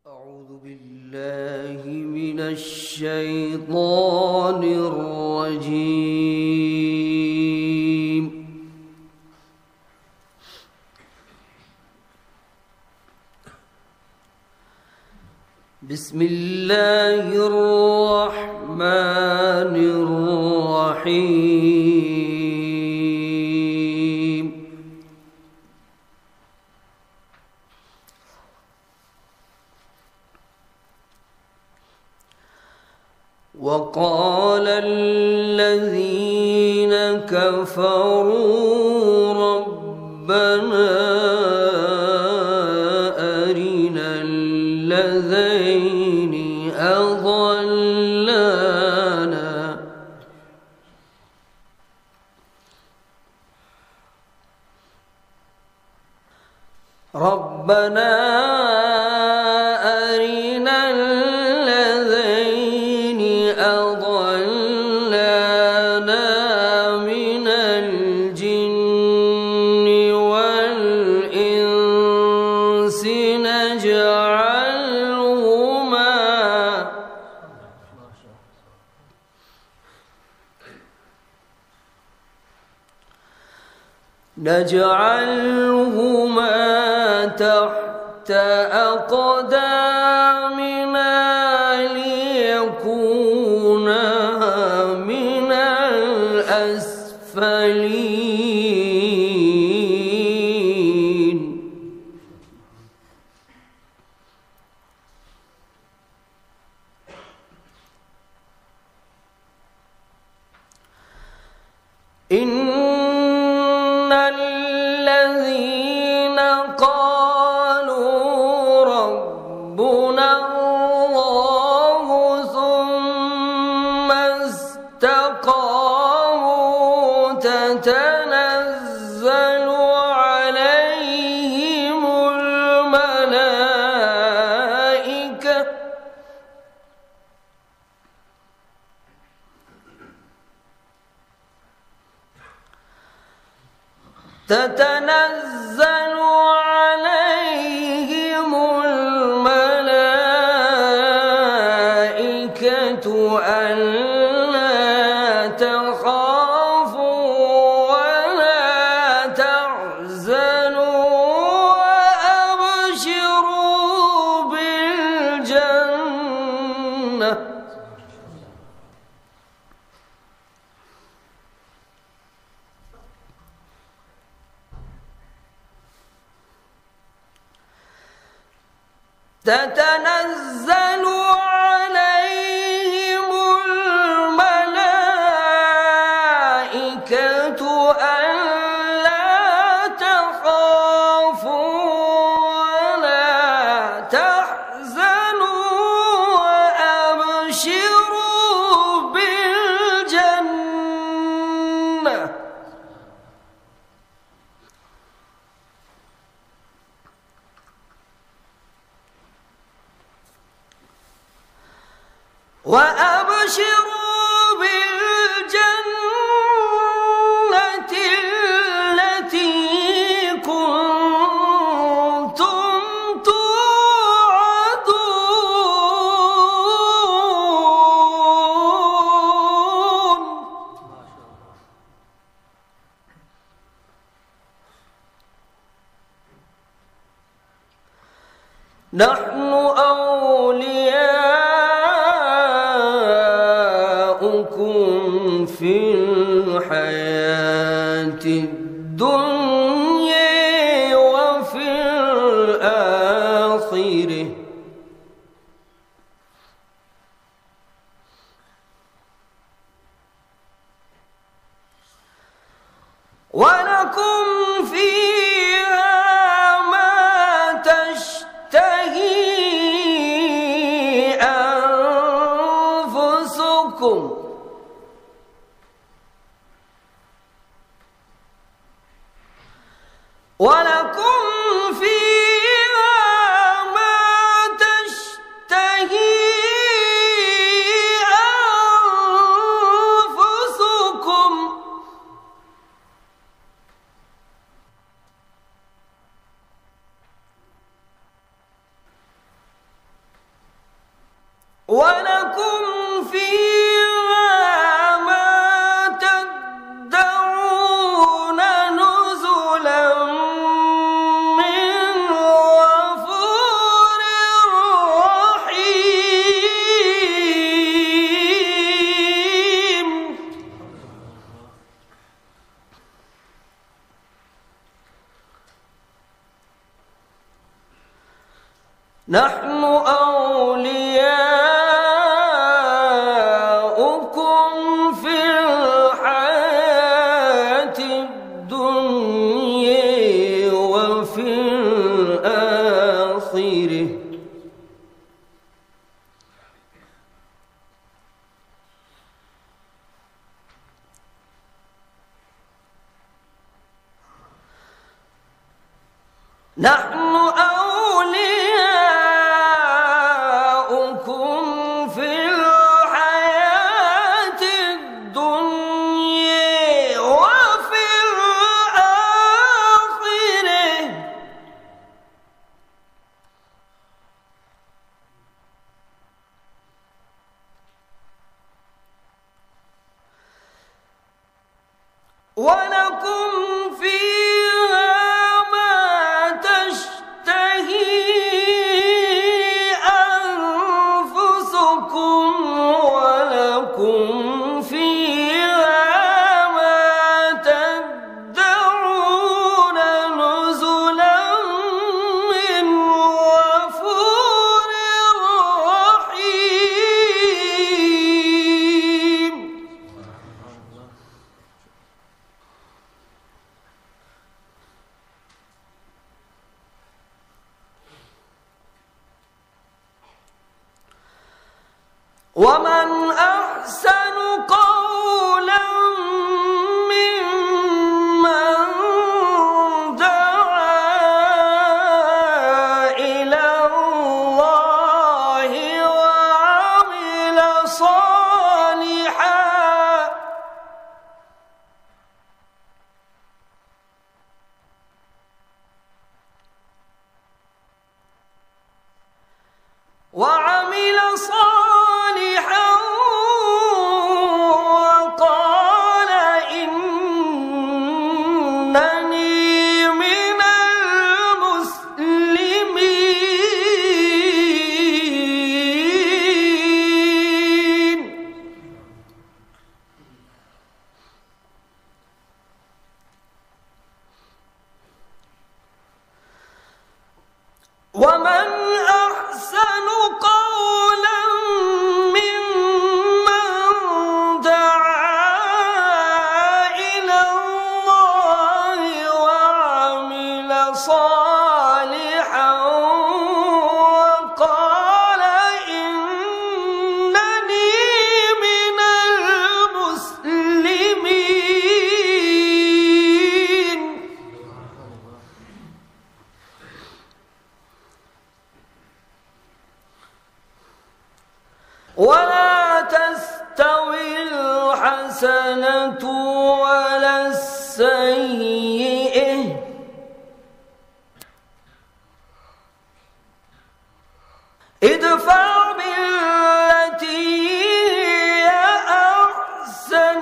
أعوذ بالله من الشيطان الرجيم. بسم الله الرحمن الرحيم. وقال الذين كفروا ربنا أرنا الذين أضلانا ربنا أرنا الذين أضلانا من الجن والإنس نجعلهما تحت أقدامنا ليكونا من الأسفلين. إن الذين قالوا ربنا الله ثم استقاموا تتنزل عليهم الملائكة ألا تخافوا ولا تحزنوا وأبشروا بالجنة تتنزل عليهم الملائكة ألا تخافوا ولا تحزنوا وأبشروا بالجنة التي كنتم توعدون. نحن أولياؤكم في الحياة الدنيا وفي الآخرة ولكم فيها ما تشتهي أنفسكم ولكم فيها ما نحن أولياؤكم في الحياة الدنيا وفي الآخرة نحن أولياؤكم في الحياة الدنيا وفي الآخرة ولكم فيها ما تشتهي أنفسكم ولكم فيها ما تدعون نزلا من غفور رحيم. ومن أحسن قولا ممن دعا إلى الله وعمل صالحا وقال إنني من المسلمين. ومن أحسن قولا ممن دعا إلى الله وعمل صالحا وقال إنني من المسلمين. ولا تستوي الحسنة ولا السيئة ادفع بالتي هي أحسن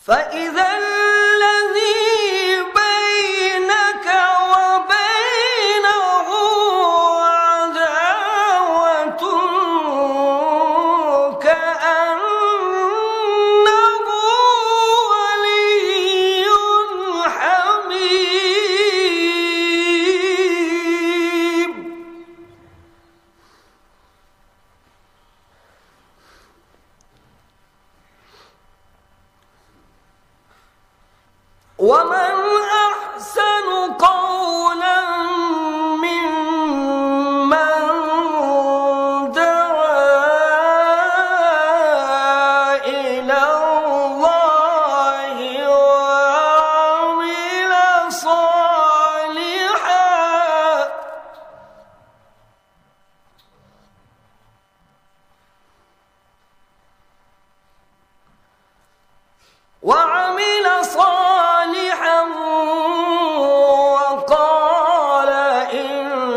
فإذا الذي بينك وبينه عداوة كأنه ولي حميم. ومن أحسن قولا ممن دعا إلى الله وعمل صالحا وقال إنني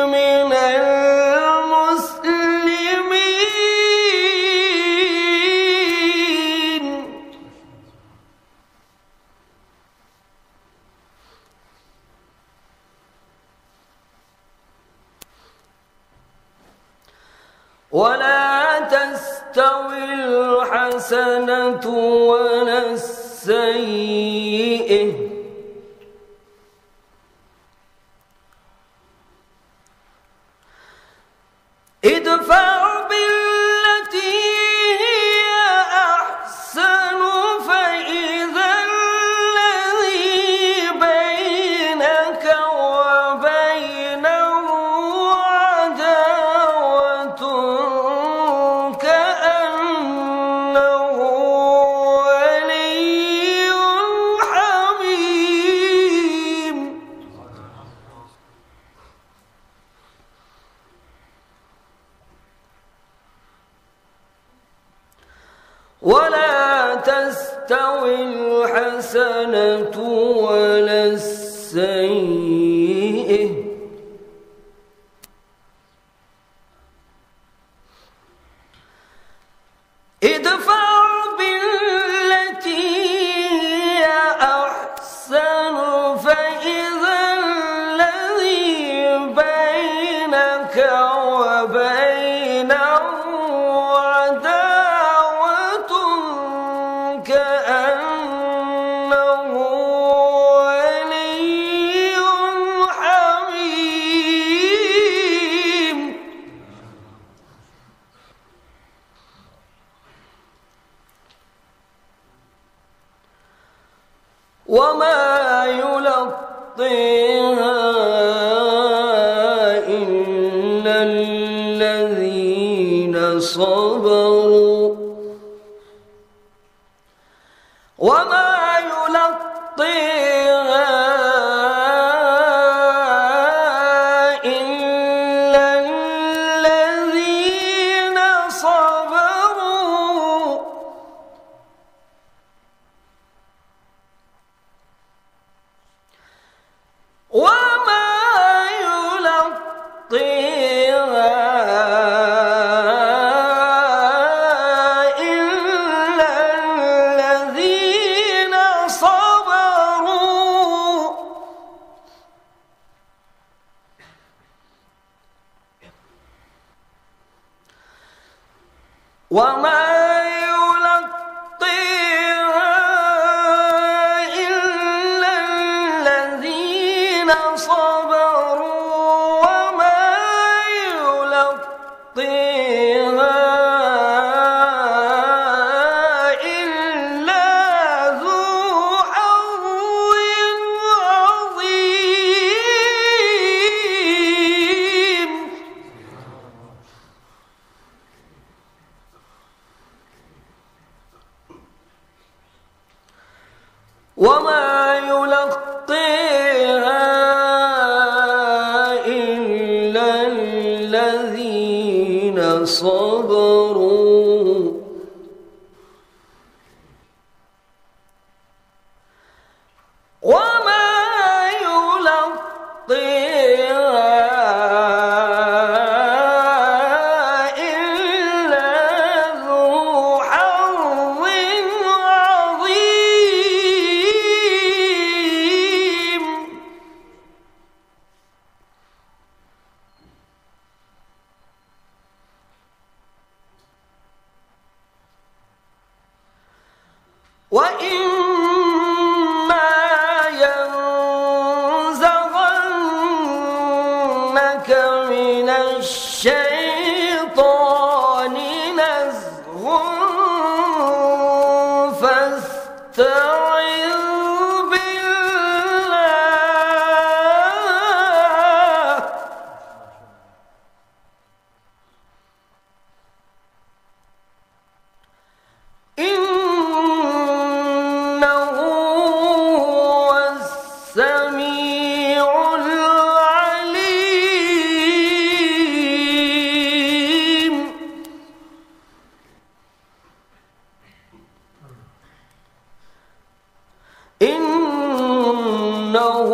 من المسلمين. ولا تستوي تستوي الحسنة ولا السيئة ادفع بالتي هي أحسن فإذا الذي بينك وبينه عداوة كأنه ولي حميم. ولا تستوي الحسنة ولا السيئة ادفع بالتي هي أحسن فإذا الذي بينك وبينه عداوة كأنه ولي حميم. وما يلقيها إلا الذين صبروا وما يلقيها إلا الذين صبروا وما يلقيها إلا الذين صبروا وما يلقيها إلا الذين صبروا وما يلقيها إلا ذو حظ عظيم. وما يلقيها إلا الذين صبروا وما يلقيها إلا ذو حظ عظيم. وإما ينزغنك من الشيطان نزغ فاستعذ بالله إنه هو السميع العليم. إنه